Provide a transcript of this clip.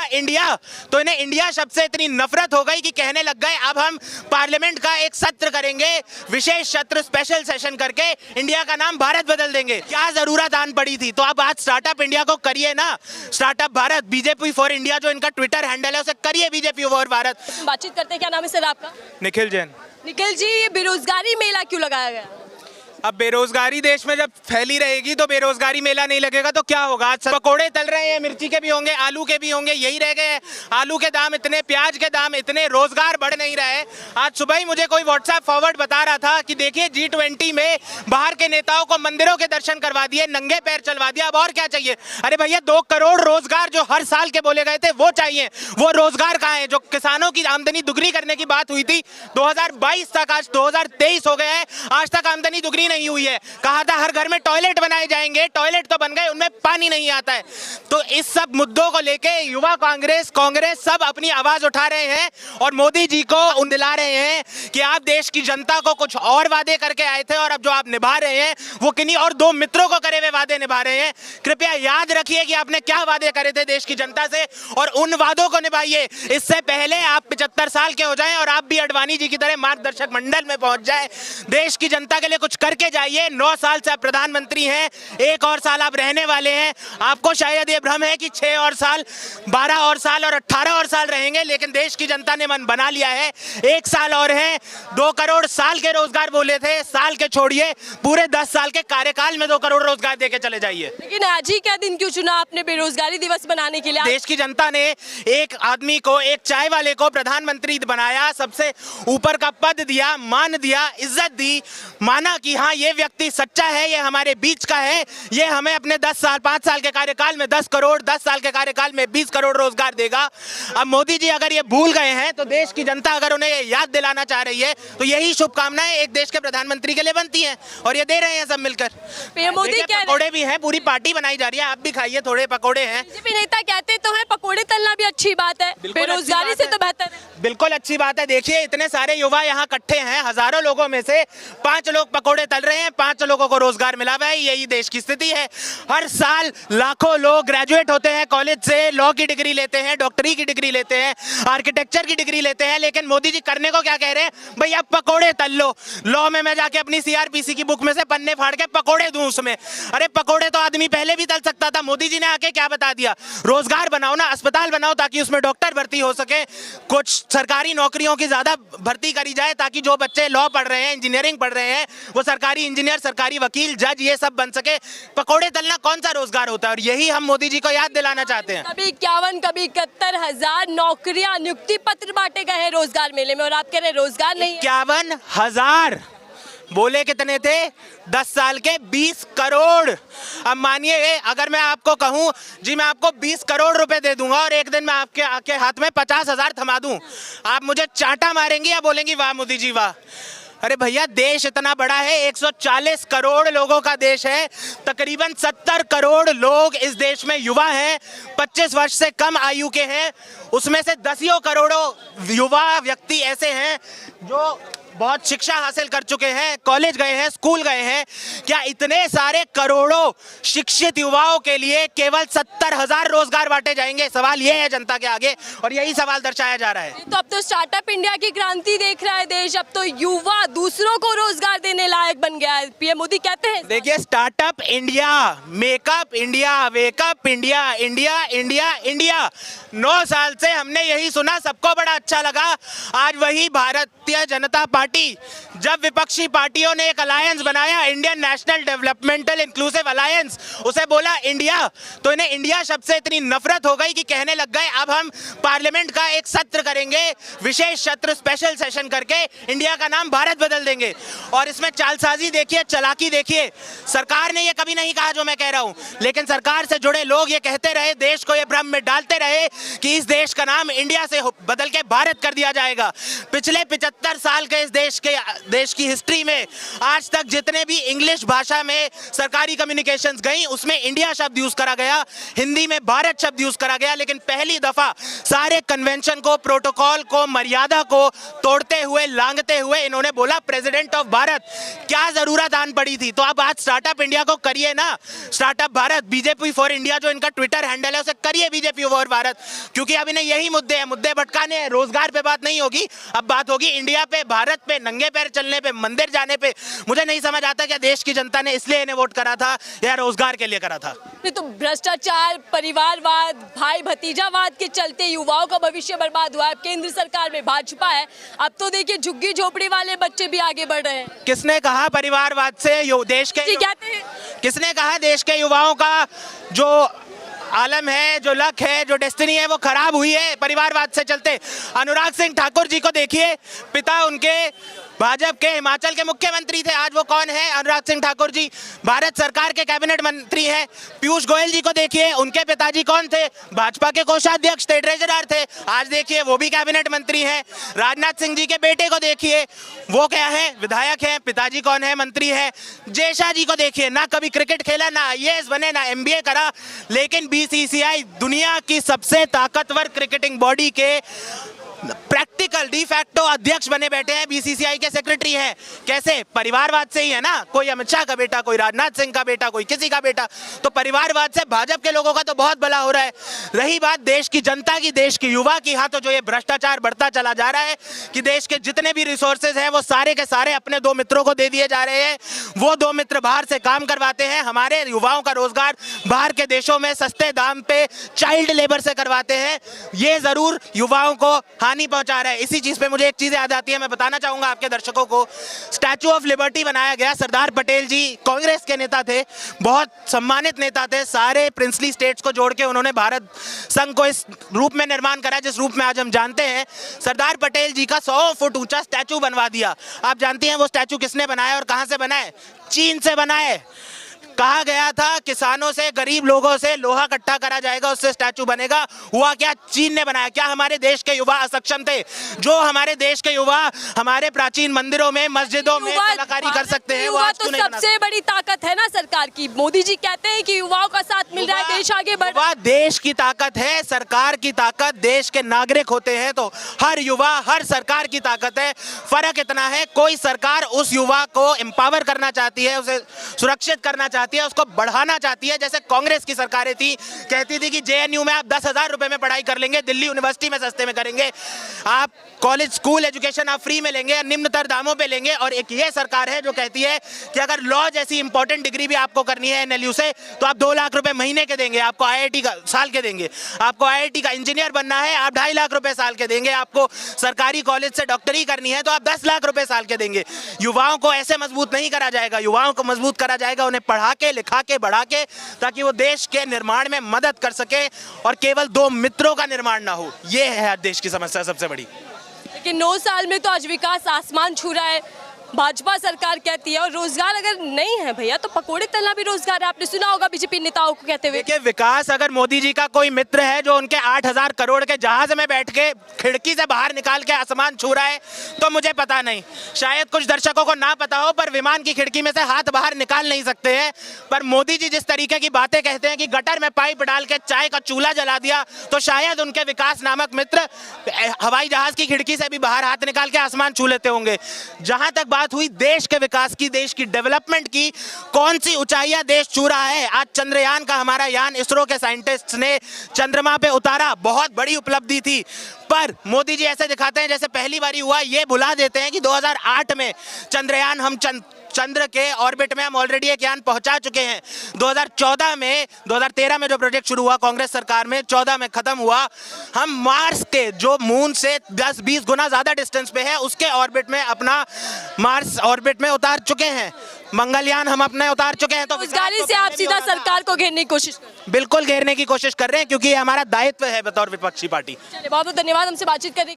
India, तो इन्हें India शब्द से इतनी नफरत हो गई कि कहने लग गए अब हम पार्लियामेंट का एक सत्र करेंगे, विशेष सत्र, स्पेशल सेशन करके इंडिया का नाम भारत बदल देंगे। क्या जरूरत आन पड़ी थी? तो अब आज स्टार्टअप इंडिया को करिए ना, startup Bharat, BJP for India जो इनका ट्विटर हैंडल है उसे करिए बीजेपी फॉर भारत। बातचीत करते हैं, क्या नाम है सर आपका? निखिल जैन। निखिल जी, ये बेरोजगारी मेला क्यों लगाया गया? अब बेरोजगारी देश में जब फैली रहेगी तो बेरोजगारी मेला नहीं लगेगा तो क्या होगा? आज पकोड़े तल रहे हैं, मिर्ची के भी होंगे, आलू के भी होंगे, यही रह गए हैं। आलू के दाम इतने, प्याज के दाम इतने, रोजगार बढ़ नहीं रहे। आज सुबह ही मुझे कोई व्हाट्सएप फॉरवर्ड बता रहा था कि देखिए G20 में बाहर के नेताओं को मंदिरों के दर्शन करवा दिए, नंगे पैर चलवा दिया, अब और क्या चाहिए? अरे भैया 2 करोड़ रोजगार जो हर साल के बोले गए थे वो चाहिए। वो रोजगार कहाँ है? जो किसानों की आमदनी दुगनी करने की बात हुई थी 2022 तक, आज 2023 हो गए हैं, आज तक आमदनी दुगनी नहीं हुई है। कहा था हर घर में टॉयलेट बनाए जाएंगे, टॉयलेट तो बन गए, उनमें पानी नहीं आता है। तो इस सब मुद्दों को लेके युवा कांग्रेस सब अपनी आवाज उठा रहे हैं और मोदी जी को दिला रहे हैं कि आप देश की जनता को कुछ और वादे करके आए थे और अब जो आप निभा रहे हैं वो किन्हीं और 2 मित्रों को करे हुए वादे निभा रहे हैं। कृपया याद रखिए कि आपने क्या वादे करे थे देश की जनता से और उन वादों को निभाइए। इससे पहले आप 75 साल के हो जाएं और आप भी अडवाणी जी की तरह मार्गदर्शक मंडल में पहुंच जाए। देश की जनता के लिए कुछ करके जाइए। 9 साल से आप प्रधानमंत्री हैं, 1 और साल आप रहने वाले हैं। आपको शायद ये भ्रम है कि 6 और साल, 12 और साल और 18 और साल रहेंगे, लेकिन देश की जनता ने मन बना लिया है। 1 साल और है। 2 करोड़ साल के रोजगार बोले थे, साल के छोड़िए, पूरे 10 साल के कार्यकाल में 2 करोड़ रोजगार देके चले जाइए। लेकिन आज ही क्या दिन क्यों चुना आपने बेरोजगारी दिवस बनाने के लिए? देश की जनता ने एक आदमी को, एक चाय वाले को प्रधानमंत्री बनाया, सबसे ऊपर का पद दिया, मान दिया, इज्जत दी, माना कि हाँ ये व्यक्ति सच्चा है, ये हमारे बीच का है, ये हमें अपने 10 साल 5 साल के कार्यकाल में 10 करोड़, 10 साल के कार्यकाल में 20 करोड़ रोजगार देगा। अब मोदी जी अगर ये भूल गए हैं तो देश की जनता अगर उन्हें याद दिलाना चाह रही है तो यही शुभकामनाएं एक देश के प्रधानमंत्री के लिए बनती हैं और ये दे रहे हैं सब मिलकर। पीएम मोदी क्या पकोड़े भी हैं, पूरी पार्टी बनाई जा रही है, आप भी खाइए, थोड़े पकोड़े हैं। बीजेपी नेता कहते तो है पकोड़े तलना भी अच्छी बात है, बेरोजगारी से तो बेहतर है। बिल्कुल अच्छी बात है। देखिए इतने सारे युवा यहाँ इकट्ठे हैं, हजारों लोगों में से 5 लोग पकोड़े तल रहे हैं, 5 लोगों को रोजगार मिला हुआ है। यही देश की स्थिति है। हर साल लाखों लोग ग्रेजुएट होते हैं कॉलेज से, लॉ की डिग्री लेते हैं, डॉक्टरी की डिग्री लेते हैं, आर्किटेक्चर की डिग्री लेते हैं, लेकिन मोदी जी करने को क्या कह रहे हैं? भैया पकोड़े तल लो। लॉ में मैं जाके अपनी CRPC की बुक में से पन्ने फाड़ के पकोड़े दूं उसमें। अरे पकोड़े तो आदमी पहले भी तल सकता था। मोदी जी ने आके क्या बता दिया? रोजगार बनाओ ना, अस्पताल बनाओ ताकि उसमें डॉक्टर भर्ती हो सके, कुछ सरकारी नौकरियों की ज्यादा भर्ती करी जाए ताकि जो बच्चे लॉ पढ़ रहे हैं, इंजीनियरिंग पढ़ रहे हैं, वो सरकारी इंजीनियर, सरकारी वकील, जज, ये सब बन सके। पकोड़े तलना कौन सा रोजगार होता है? और यही हम मोदी जी को याद दिलाना चाहते हैं। कभी 51, कभी 71,000 नौकरियां, नियुक्ति पत्र बांटे गए हैं रोजगार मेले में और आप कह रहे रोजगार नहीं है। 51,000 बोले कितने थे? 10 साल के 20 करोड़। अब मानिए अगर मैं आपको कहूं जी मैं आपको 20 करोड़ रुपए दे दूंगा और एक दिन मैं आपके हाथ में 50,000 थमा दूं, आप मुझे चांटा मारेंगी या बोलेंगी वाह मोदी जी वाह? अरे भैया देश इतना बड़ा है, 140 करोड़ लोगों का देश है, तकरीबन 70 करोड़ लोग इस देश में युवा हैं, 25 वर्ष से कम आयु के हैं, उसमें से 10 करोड़ों युवा व्यक्ति ऐसे हैं जो बहुत शिक्षा हासिल कर चुके हैं, कॉलेज गए हैं, स्कूल गए हैं। क्या इतने सारे करोड़ों शिक्षित युवाओं के लिए केवल 70,000 रोजगार बांटे जाएंगे? सवाल ये है जनता के आगे और यही सवाल दर्शाया जा रहा है। तो अब तो स्टार्टअप इंडिया की क्रांति देख रहा है देश, अब तो युवा दूसरों को रोजगार देने लायक बन गया है। पीएम मोदी कहते हैं देखिए startup India, makeup India, wake up India, India India India, 9 साल से हमने यही सुना, सबको बड़ा अच्छा लगा। आज वही भारतीय जनता पार्टी, जब विपक्षी पार्टियों ने एक अलायंस बनाया, Indian national developmental inclusive alliance, उसे बोला इंडिया, तो इन्हें इंडिया शब्द से इतनी नफरत हो गई कि कहने लग गए अब हम पार्लियामेंट का एक सत्र करेंगे, विशेष सत्र, स्पेशल सेशन करके इंडिया का नाम भारत बदल देंगे। और इसमें चालसाजी देखिए, चालाकी देखिए। सरकार ने ये कभी नहीं कहा जो मैं कह रहा हूं, लेकिन सरकार से जुड़े लोग ये कहते रहे, देश को ये भ्रम में डालते रहे कि इस देश का नाम इंडिया से बदल के भारत कर दिया जाएगा। पिछले 75 साल के इस देश की हिस्ट्री में आज तक जितने भी इंग्लिश भाषा में सरकारी कम्युनिकेशंस गई उसमें इंडिया शब्द यूज करा गया, हिंदी में भारत शब्द यूज करा गया, लेकिन पहली दफा सारे कन्वेंशन को, प्रोटोकॉल को, मर्यादा को तोड़ते हुए, लांघते हुए इन्होंने बोला प्रेसिडेंट ऑफ भारत। क्या जरूरत आन पड़ी थी? तो अब आज स्टार्टअप इंडिया को करिए ना, startup Bharat, BJP for India जो इनका ट्विटर हैंडल है उसे करिए बीजेपी फॉर भारत, क्योंकि अब इन्हें यही मुद्दे हैं, मुद्दे भटकाने हैं। रोजगार पे बात नहीं होगी, अब बात होगी इंडिया पे, भारत पे, नंगे पैर चलने पे, मंदिर जाने पे। मुझे नहीं समझ आता क्या देश की जनता ने इसलिए इन्हें वोट करा था या रोजगार के लिए करा था। नहीं तो भ्रष्टाचार, परिवारवाद, भाई भतीजावाद के चलते युवाओं का भविष्य बर्बाद हुआ है। अब केंद्र सरकार में भाजपा है, अब तो देखिए झुग्गी झोपड़ी वाले बच्चे भी आगे बढ़ रहे हैं। किसने कहा परिवारवाद से देश के कहते हैं, किसने कहा देश के युवाओं का जो आलम है, जो लक है, जो डेस्टिनी है वो खराब हुई है परिवारवाद से चलते? अनुराग सिंह ठाकुर जी को देखिए, पिता उनके भाजपा के हिमाचल के मुख्यमंत्री थे, आज वो कौन है? अनुराग सिंह ठाकुर जी भारत सरकार के कैबिनेट मंत्री हैं। पीयूष गोयल जी को देखिए, उनके पिताजी कौन थे? भाजपा के कोषाध्यक्ष थे, ट्रेजरर थे, आज देखिए वो भी कैबिनेट मंत्री हैं। राजनाथ सिंह जी के बेटे को देखिए, वो क्या है? विधायक हैं, पिताजी कौन है? मंत्री है। जय शाह जी को देखिए, ना कभी क्रिकेट खेला, ना IAS बने, ना MBA करा, लेकिन BCCI दुनिया की सबसे ताकतवर क्रिकेटिंग बॉडी के प्रैक्टिकल डी फैक्टो अध्यक्ष बने बैठे हैं, BCCI के सेक्रेटरी हैं। कैसे? परिवारवाद से ही है ना। कोई अमित शाह का बेटा, कोई राजनाथ सिंह का बेटा, कोई किसी का बेटा, तो परिवारवाद से भाजपा के लोगों का तो बहुत भला हो रहा है। रही बात देश की जनता की, देश की युवा की, हाँ तो जो ये भ्रष्टाचार बढ़ता चला जा रहा है कि देश के जितने भी रिसोर्सेज हैं वो सारे के सारे अपने दो मित्रों को दे दिए जा रहे हैं। वो दो मित्र बाहर से काम करवाते हैं, हमारे युवाओं का रोजगार बाहर के देशों में सस्ते दाम पे चाइल्ड लेबर से करवाते हैं। ये जरूर युवाओं को हानि पहुंचा रहा है। इसी चीज पे मुझे एक चीज याद आती है, मैं बताना चाहूंगा आपके दर्शकों को। स्टैचू ऑफ लिबर्टी बनाया गया, सरदार पटेल जी कांग्रेस के नेता थे, बहुत सम्मानित नेता थे, सारे प्रिंसली स्टेट्स को जोड़ के उन्होंने भारत संघ को इस रूप में निर्माण करा जिस रूप में आज हम जानते हैं। सरदार पटेल जी का 100 फुट ऊंचा स्टैचू बनवा दिया। आप जानती हैं वो स्टैचू किसने बनाया और कहां से बनाए? चीन से बनाए। कहा गया था किसानों से, गरीब लोगों से लोहा इकट्ठा करा जाएगा, उससे स्टैचू बनेगा। हुआ क्या? चीन ने बनाया। क्या हमारे देश के युवा असक्षम थे? जो हमारे देश के युवा हमारे प्राचीन मंदिरों में, मस्जिदों में कलाकारी कर सकते हैं, वो आज तो सबसे बड़ी ताकत है ना सरकार की। मोदी जी कहते हैं कि युवाओं का साथ मिल रहा है, देश आगे बढ़ रहा है। देश की ताकत है, सरकार की ताकत, देश के नागरिक होते हैं तो हर युवा, हर सरकार की ताकत है। फर्क इतना है, कोई सरकार उस युवा को एम्पावर करना चाहती है, उसे सुरक्षित करना चाहती है, उसको बढ़ाना चाहती है। जैसे कांग्रेस की सरकारें थी, कहती थी कि JNU में आप 10,000 रुपए में पढ़ाई कर लेंगे, दिल्ली यूनिवर्सिटी में सस्ते में करेंगे, आप कॉलेज स्कूल एजुकेशन आप फ्री में लेंगे, निम्नतर दामों पे लेंगे। और एक ये सरकार है जो कहती है कि अगर लॉ जैसी इंपॉर्टेंट डिग्री भी आपको करनी है NLU से तो आप 2 लाख रुपए महीने के देंगे, आपको IIT का साल के देंगे, आपको IIT का इंजीनियर बनना है आप 2.5 लाख रुपए साल के देंगे, आपको सरकारी कॉलेज से डॉक्टरी करनी है तो आप 10 लाख रुपए साल के देंगे। युवाओं को ऐसे मजबूत नहीं करा जाएगा, युवाओं को मजबूत करा जाएगा उन्हें पढ़ा के, लिखा के, बढ़ा के, ताकि वो देश के निर्माण में मदद कर सके और केवल दो मित्रों का निर्माण ना हो। ये है देश की समस्या सबसे बड़ी। लेकिन 9 साल में तो आज विकास आसमान छू रहा है, भाजपा सरकार कहती है। और रोजगार अगर नहीं है भैया तो पकोड़े तलना भी रोजगार है। आपने सुना होगा बीजेपी नेताओं को कहते हुए। देखिए विकास, अगर मोदी जी का कोई मित्र है जो उनके 8,000 करोड़ के जहाज में बैठ के खिड़की से बाहर निकाल के आसमान छू रहा है तो मुझे पता नहीं, शायद कुछ दर्शकों को ना पता हो, पर विमान की खिड़की में से हाथ बाहर निकाल नहीं सकते हैं। पर मोदी जी जिस तरीके की बातें कहते हैं कि गटर में पाइप डाल के चाय का चूल्हा जला दिया, तो शायद उनके विकास नामक मित्र हवाई जहाज की खिड़की से भी बाहर हाथ निकाल के आसमान छू लेते होंगे। जहां तक बात हुई देश के विकास की, देश की डेवलपमेंट की, कौन सी ऊंचाइयां देश छू रहा है। आज चंद्रयान का हमारा यान इसरो के साइंटिस्ट्स ने चंद्रमा पे उतारा, बहुत बड़ी उपलब्धि थी। पर मोदी जी ऐसे दिखाते हैं जैसे पहली बारी हुआ, ये भुला देते हैं कि 2008 में चंद्रयान, हम चंद्र के ऑर्बिट में हम ऑलरेडी एक यान पहुंचा चुके हैं। 2014 में, 2013 में जो प्रोजेक्ट शुरू हुआ कांग्रेस सरकार में, 14 में खत्म हुआ। हम मार्स के जो मून से 10-20 गुना ज्यादा डिस्टेंस पे है उसके ऑर्बिट में, अपना मार्स ऑर्बिट में उतार चुके हैं। मंगलयान हम अपने उतार चुके हैं। तो उस गाड़ी से आप सीधा सरकार को घेरने की कोशिश कर रहे हैं? बिल्कुल घेरने की कोशिश कर रहे हैं, क्योंकि ये हमारा दायित्व है बतौर विपक्षी पार्टी। चलिए, बहुत बहुत धन्यवाद हमसे बातचीत करने